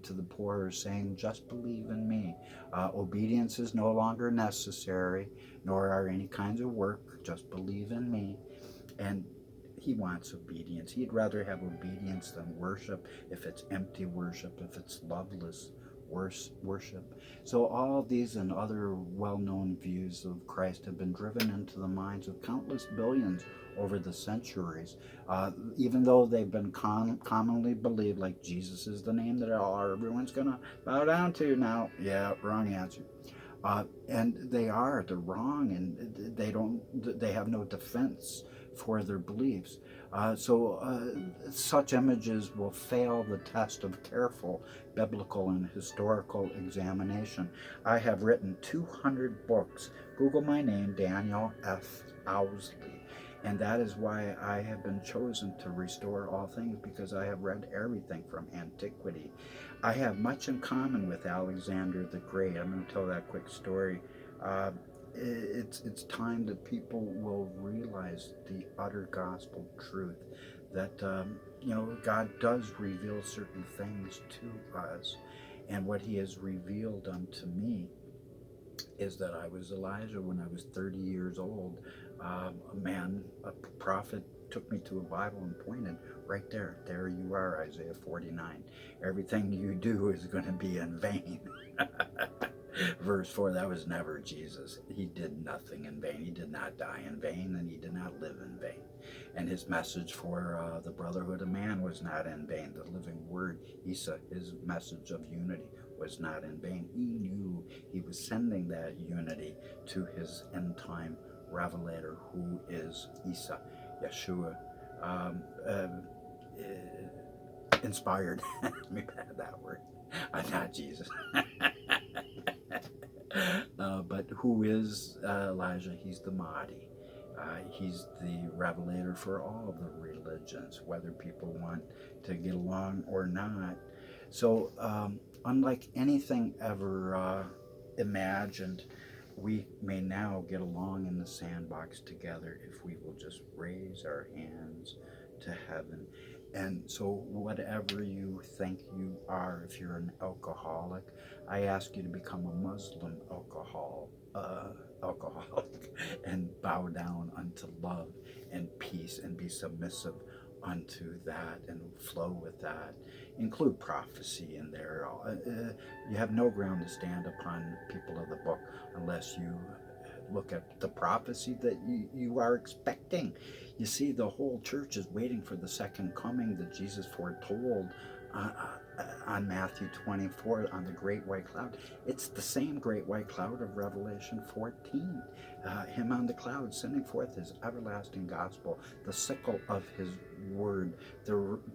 to the poor, saying, just believe in me. Obedience is no longer necessary, nor are any kinds of work. Just believe in me. And he wants obedience. He'd rather have obedience than worship, if it's empty worship, if it's loveless worship. So all these and other well-known views of Christ have been driven into the minds of countless billions over the centuries, even though they've been commonly believed, like Jesus is the name that everyone's going to bow down to now. Yeah, wrong answer. And they're wrong, and they have no defense for their beliefs. Such images will fail the test of careful biblical and historical examination. I have written 200 books. Google my name, Daniel F. Owsley. And that is why I have been chosen to restore all things, because I have read everything from antiquity. I have much in common with Alexander the Great. I'm going to tell that quick story. Uh, it's time that people will realize the utter gospel truth that God does reveal certain things to us, and what He has revealed unto me is that I was Elijah when I was 30 years old. A prophet took me to a Bible and pointed right there. There you are, Isaiah 49. Everything you do is going to be in vain. Verse 4, that was never Jesus. He did nothing in vain. He did not die in vain, and he did not live in vain. And his message for the brotherhood of man was not in vain. The living word, Isa, his message of unity, was not in vain. He knew he was sending that unity to his end time revelator, who is Isa, Yeshua, um, uh, inspired. Let me add that word. Not Jesus. But who is Elijah? He's the Mahdi. He's the revelator for all of the religions, whether people want to get along or not. So, unlike anything ever imagined, we may now get along in the sandbox together if we will just raise our hands to heaven. And so, whatever you think you are, if you're an alcoholic, I ask you to become a Muslim alcoholic, and bow down unto love and peace, and be submissive unto that, and flow with that. Include prophecy in there. You have no ground to stand upon, people of the book, unless you look at the prophecy that you are expecting. You see, the whole church is waiting for the second coming that Jesus foretold on Matthew 24, on the great white cloud. It's the same great white cloud of Revelation 14. Him on the cloud, sending forth his everlasting gospel, the sickle of his word, the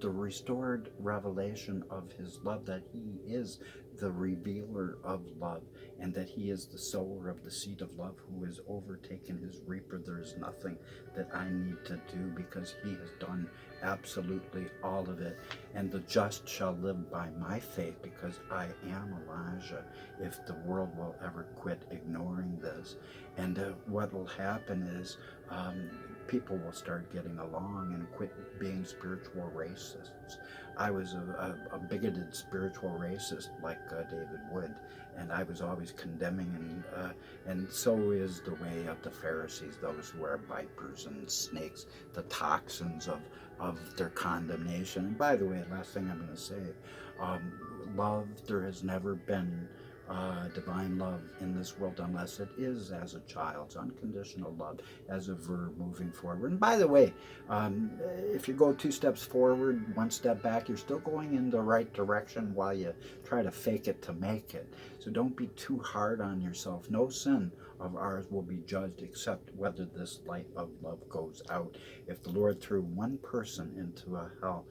restored revelation of his love, that he is the revealer of love, and that he is the sower of the seed of love, who has overtaken his reaper. There is nothing that I need to do, because he has done absolutely all of it. And the just shall live by my faith, because I am Elijah, if the world will ever quit ignoring this. And what will happen is people will start getting along and quit being spiritual racists. I was a bigoted spiritual racist, like David Wood, and I was always condemning, and so is the way of the Pharisees, those who are vipers and snakes, the toxins of their condemnation. And by the way, last thing I'm going to say, love, there has never been divine love in this world, unless it is as a child's unconditional love, as a verb moving forward. And by the way, if you go 2 steps forward, 1 step back, you're still going in the right direction while you try to fake it to make it. So don't be too hard on yourself. No sin of ours will be judged, except whether this light of love goes out. If the Lord threw one person into a hell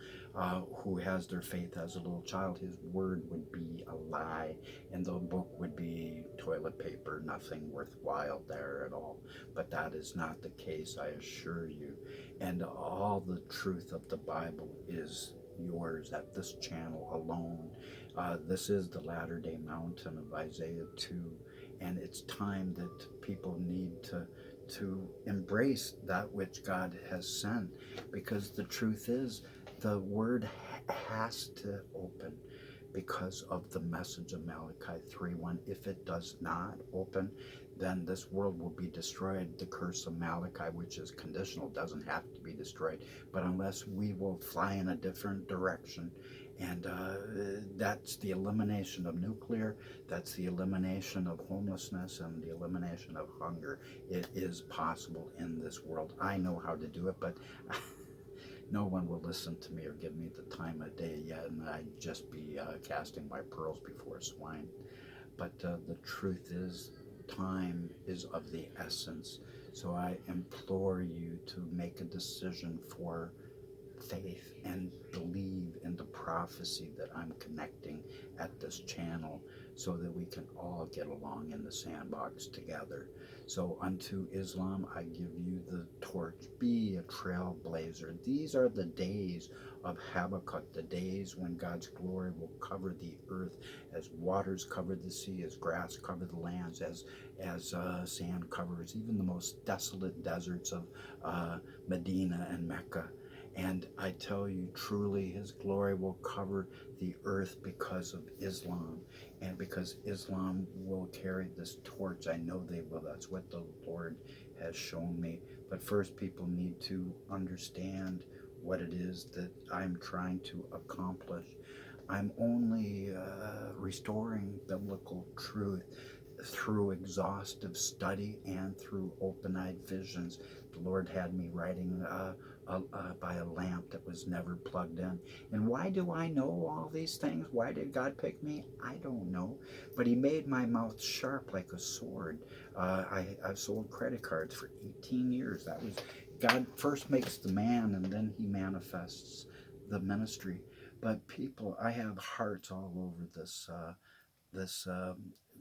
who has their faith as a little child, his word would be a lie, and the book would be toilet paper, nothing worthwhile there at all. But that is not the case, I assure you. And all the truth of the Bible is yours at this channel alone. This is the latter-day mountain of Isaiah 2, and it's time that people need to embrace that which God has sent, because the truth is, the word has to open. because of the message of Malachi 3:1. If it does not open, then this world will be destroyed. The curse of Malachi, which is conditional, doesn't have to be destroyed, but unless we will fly in a different direction. And that's the elimination of nuclear, that's the elimination of homelessness, and the elimination of hunger. It is possible in this world. I know how to do it, but no one will listen to me or give me the time of day yet, and I'd just be casting my pearls before swine. But the truth is, time is of the essence. So I implore you to make a decision for faith and believe in the prophecy that I'm connecting at this channel, so that we can all get along in the sandbox together. So unto Islam I give you the torch. Be a trailblazer. These are the days of Habakkuk, the days when God's glory will cover the earth as waters cover the sea, as grass cover the lands, as sand covers even the most desolate deserts of Medina and Mecca. And I tell you, truly, his glory will cover the earth because of Islam, and because Islam will carry this torch. I know they will. That's what the Lord has shown me. But first, people need to understand what it is that I'm trying to accomplish. I'm only restoring biblical truth through exhaustive study and through open-eyed visions. The Lord had me writing by a lamp that was never plugged in. And why do I know all these things? Why did God pick me? I don't know. But he made my mouth sharp like a sword. I've sold credit cards for 18 years. That was, God first makes the man, and then he manifests the ministry. But people, I have hearts all over this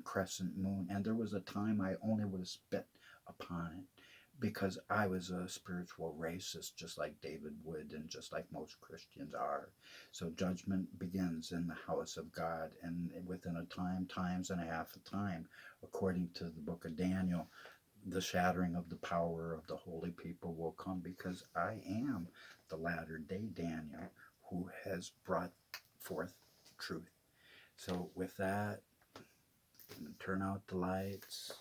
crescent moon, and there was a time I only would have spit upon it, because I was a spiritual racist, just like David Wood and just like most Christians are. So judgment begins in the house of God, and within a time, times and a half a time, according to the book of Daniel, the shattering of the power of the holy people will come, because I am the latter day Daniel who has brought forth truth. So with that, turn out the lights.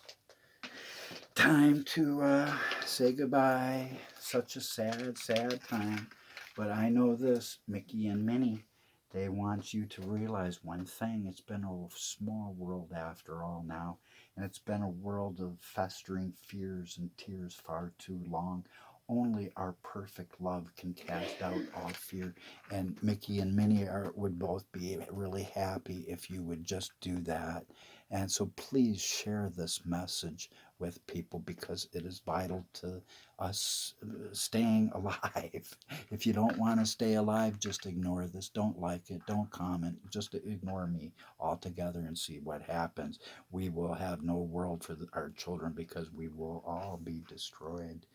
Time to say goodbye. Such a sad, sad time. But I know this, Mickey and Minnie, they want you to realize one thing. It's been a small world after all now, and it's been a world of festering fears and tears far too long. Only our perfect love can cast out all fear. And Mickey and Minnie would both be really happy if you would just do that. And so please share this message with people, because it is vital to us staying alive. If you don't want to stay alive, just ignore this. Don't like it. Don't comment. Just ignore me altogether and see what happens. We will have no world for our children, because we will all be destroyed.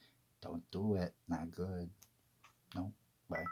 Don't do it. Not good. No. Bye.